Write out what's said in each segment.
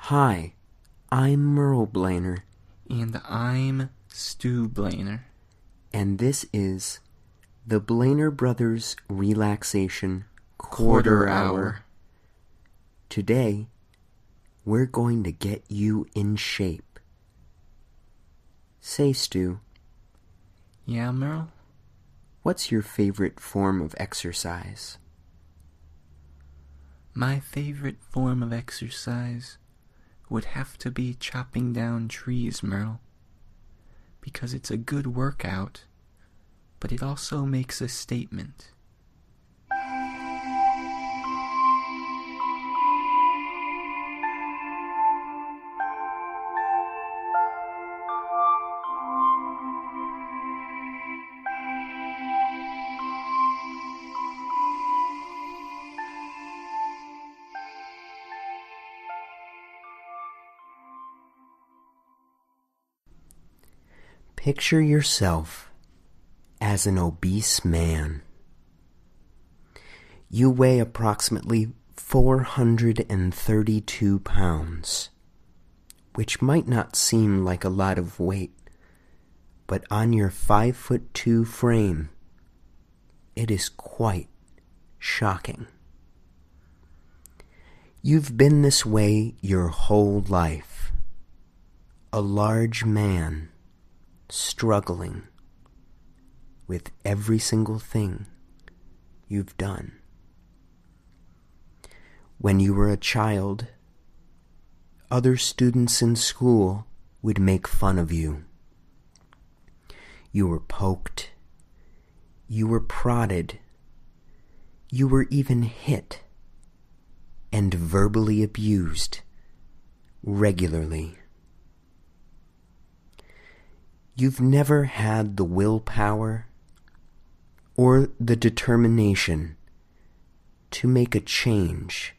Hi, I'm Merle Blainer. And I'm Stu Blainer. And this is the Blainer Brothers Relaxation Quarter Hour. Today, we're going to get you in shape. Say, Stu. Yeah, Merle? What's your favorite form of exercise? My favorite form of exercise would have to be chopping down trees, Merle. Because it's a good workout, but it also makes a statement. Picture yourself as an obese man. You weigh approximately 432 pounds, which might not seem like a lot of weight, but on your 5'2" frame, it is quite shocking. You've been this way your whole life, a large man struggling with every single thing you've done. When you were a child, other students in school would make fun of you. You were poked, you were prodded, you were even hit and verbally abused regularly. You've never had the willpower or the determination to make a change,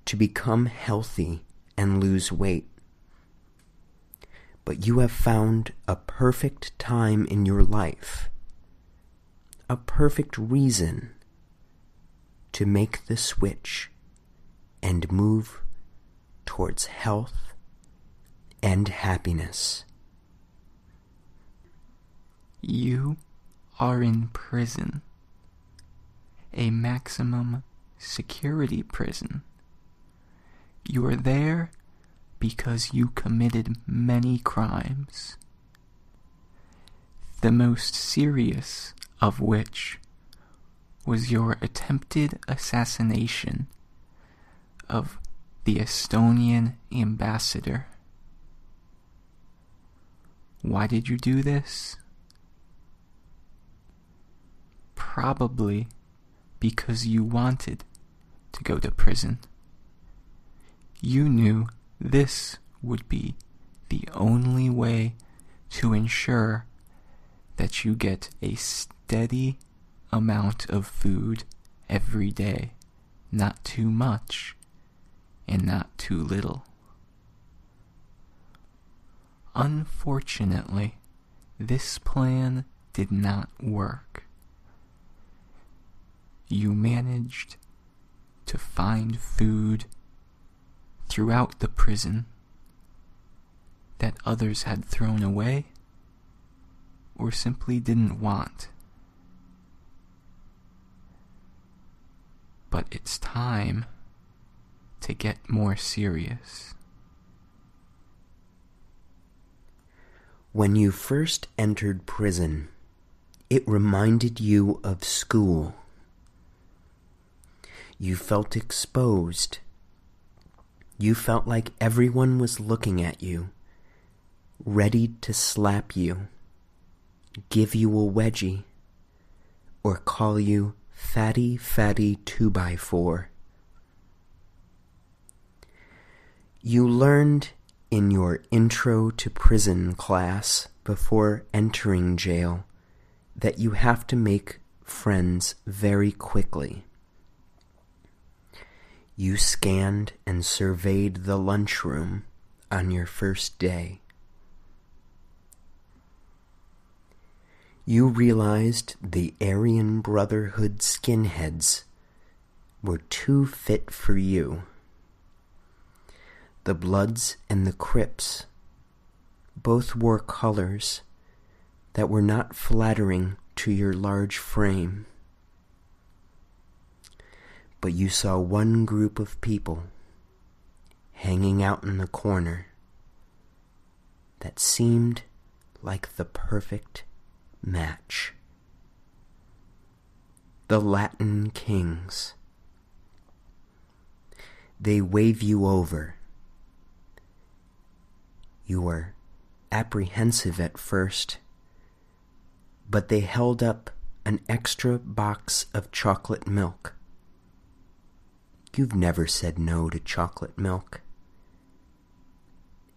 to become healthy and lose weight. But you have found a perfect time in your life, a perfect reason to make the switch and move towards health and happiness. You are in prison. A maximum security prison. You are there because you committed many crimes. The most serious of which was your attempted assassination of the Estonian ambassador. Why did you do this? Probably because you wanted to go to prison. You knew this would be the only way to ensure that you get a steady amount of food every day, not too much and not too little. Unfortunately, this plan did not work. You managed to find food throughout the prison that others had thrown away or simply didn't want. But it's time to get more serious. When you first entered prison, it reminded you of school. You felt exposed. You felt like everyone was looking at you, ready to slap you, give you a wedgie, or call you fatty 2x4. You learned in your intro to prison class before entering jail that you have to make friends very quickly. You scanned and surveyed the lunchroom on your first day. You realized the Aryan Brotherhood skinheads were too fit for you. The Bloods and the Crips both wore colors that were not flattering to your large frame. But you saw one group of people hanging out in the corner that seemed like the perfect match. The Latin Kings. They wave you over. You were apprehensive at first, but they held up an extra box of chocolate milk. You've never said no to chocolate milk.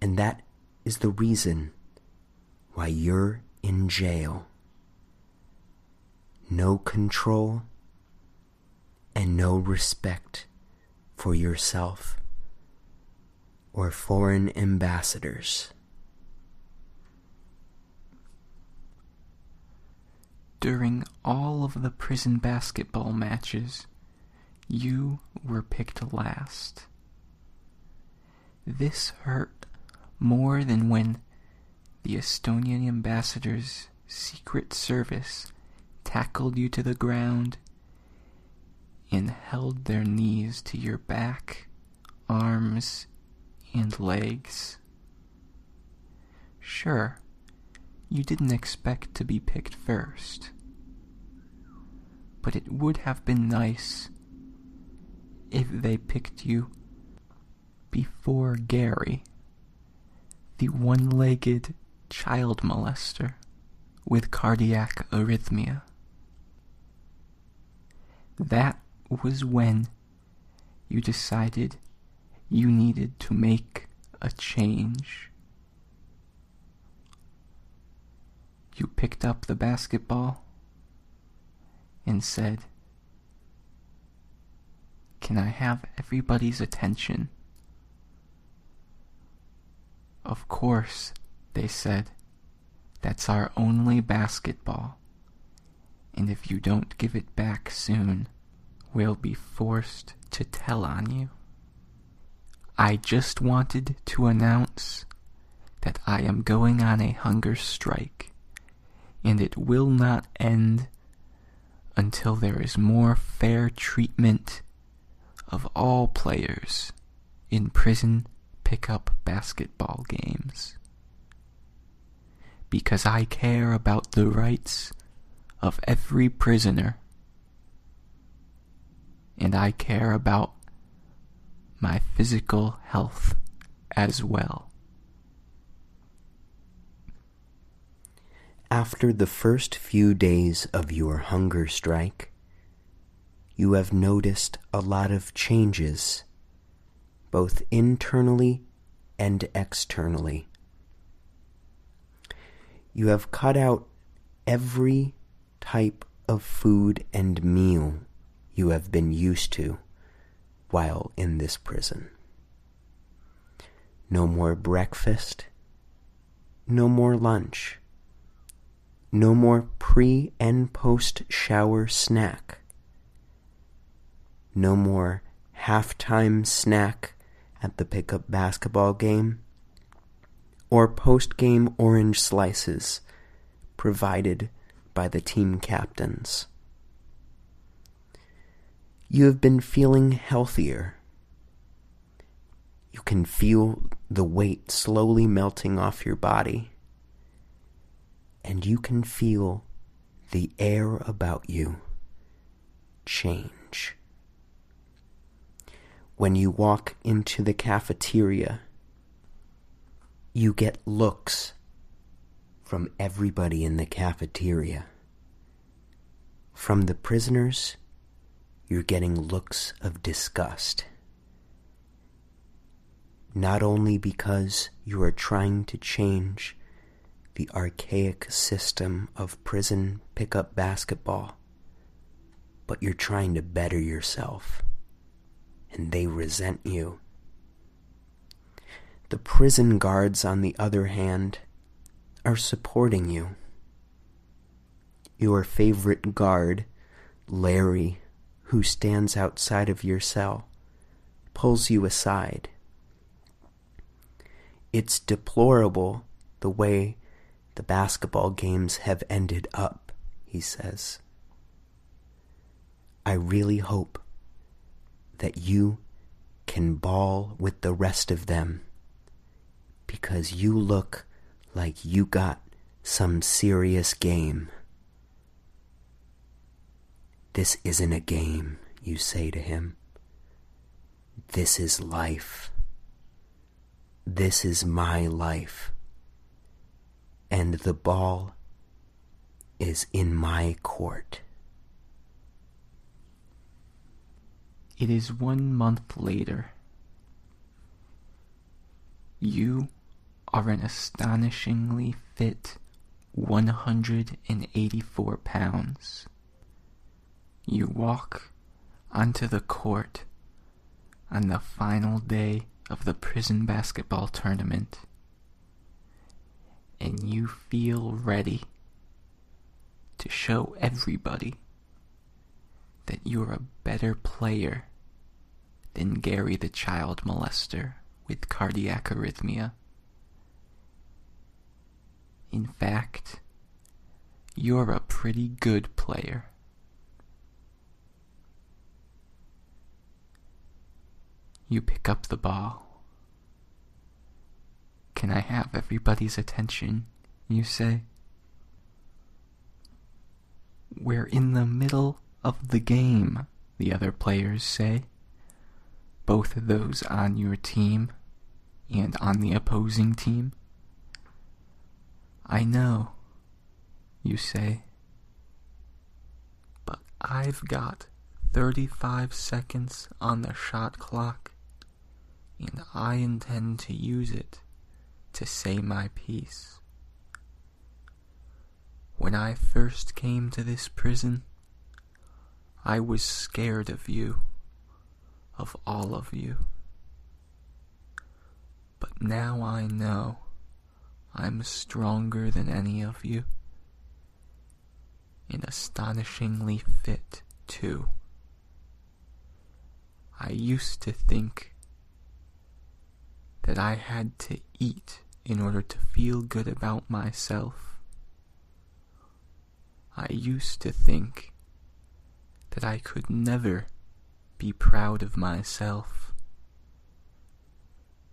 And that is the reason why you're in jail. No control and no respect for yourself or foreign ambassadors. During all of the prison basketball matches, you were picked last. This hurt more than when the Estonian ambassador's secret service tackled you to the ground and held their knees to your back, arms, and legs. Sure, you didn't expect to be picked first, but it would have been nice if they picked you before Gary, the one-legged child molester with cardiac arrhythmia. That was when you decided you needed to make a change. You picked up the basketball and said, "Can I have everybody's attention?" "Of course," they said. "That's our only basketball. And if you don't give it back soon, we'll be forced to tell on you." I just wanted to announce that I am going on a hunger strike, and it will not end until there is more fair treatment of all players in prison pickup basketball games. Because I care about the rights of every prisoner, and I care about my physical health as well. After the first few days of your hunger strike, you have noticed a lot of changes, both internally and externally. You have cut out every type of food and meal you have been used to while in this prison. No more breakfast, no more lunch, no more pre- and post-shower snack, no more halftime snack at the pickup basketball game, or post-game orange slices provided by the team captains. You have been feeling healthier. You can feel the weight slowly melting off your body, and you can feel the air about you change. When you walk into the cafeteria, you get looks from everybody in the cafeteria. From the prisoners, you're getting looks of disgust. Not only because you are trying to change the archaic system of prison pickup basketball, but you're trying to better yourself, and they resent you. The prison guards, on the other hand, are supporting you. Your favorite guard, Larry, who stands outside of your cell, pulls you aside. It's deplorable the way the basketball games have ended up, he says. I really hope that you can ball with the rest of them, because you look like you got some serious game. This isn't a game, you say to him. This is life. This is my life. And the ball is in my court. It is 1 month later. You are an astonishingly fit 184 pounds. You walk onto the court on the final day of the prison basketball tournament, and you feel ready to show everybody that you're a better player than Gary the child molester with cardiac arrhythmia. In fact, you're a pretty good player. You pick up the ball. Can I have everybody's attention, you say? We're in the middle of the game, the other players say. Both of those on your team and on the opposing team. I know, you say, but I've got 35 seconds on the shot clock, and I intend to use it to say my piece. When I first came to this prison, I was scared of you, of all of you. But now I know I'm stronger than any of you, and astonishingly fit, too. I used to think that I had to eat in order to feel good about myself. I used to think that I could never be proud of myself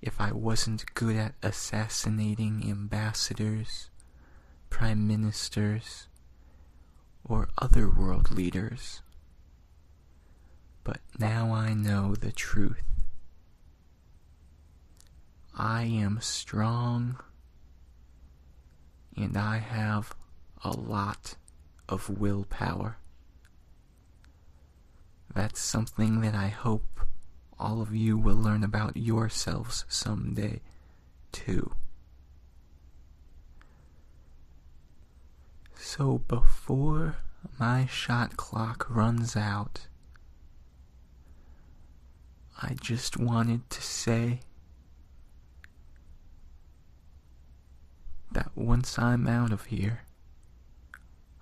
if I wasn't good at assassinating ambassadors, prime ministers, or other world leaders. But now I know the truth. I am strong, and I have a lot of willpower. That's something that I hope all of you will learn about yourselves someday, too. So before my shot clock runs out, I just wanted to say that once I'm out of here,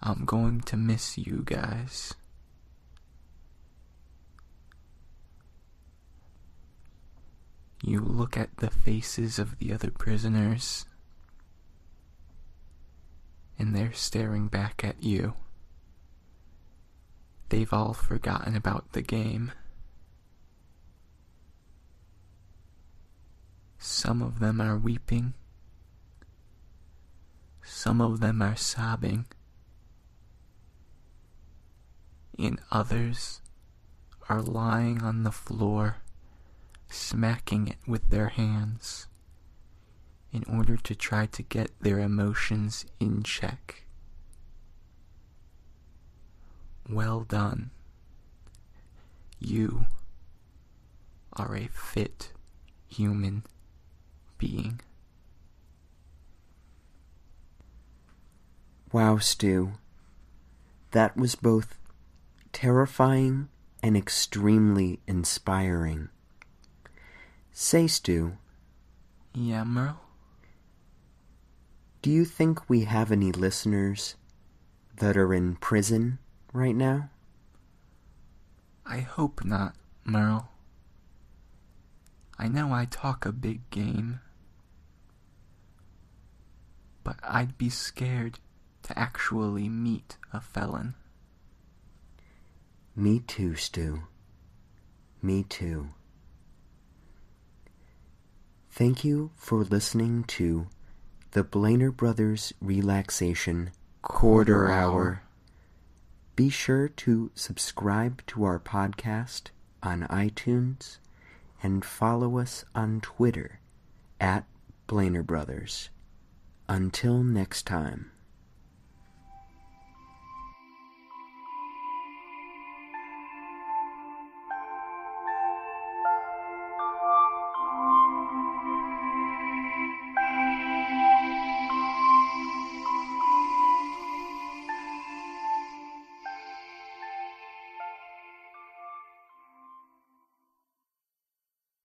I'm going to miss you guys. You look at the faces of the other prisoners, and they're staring back at you. They've all forgotten about the game. Some of them are weeping. Some of them are sobbing. And others are lying on the floor, smacking it with their hands in order to try to get their emotions in check. Well done. You are a fit human being. Wow, Stu. That was both terrifying and extremely inspiring. Say, Stu. Yeah, Merle? Do you think we have any listeners that are in prison right now? I hope not, Merle. I know I talk a big game, but I'd be scared to actually meet a felon. Me too, Stu. Me too. Thank you for listening to the Blainer Brothers Relaxation Quarter Hour. Be sure to subscribe to our podcast on iTunes and follow us on Twitter at Blainer Brothers. Until next time.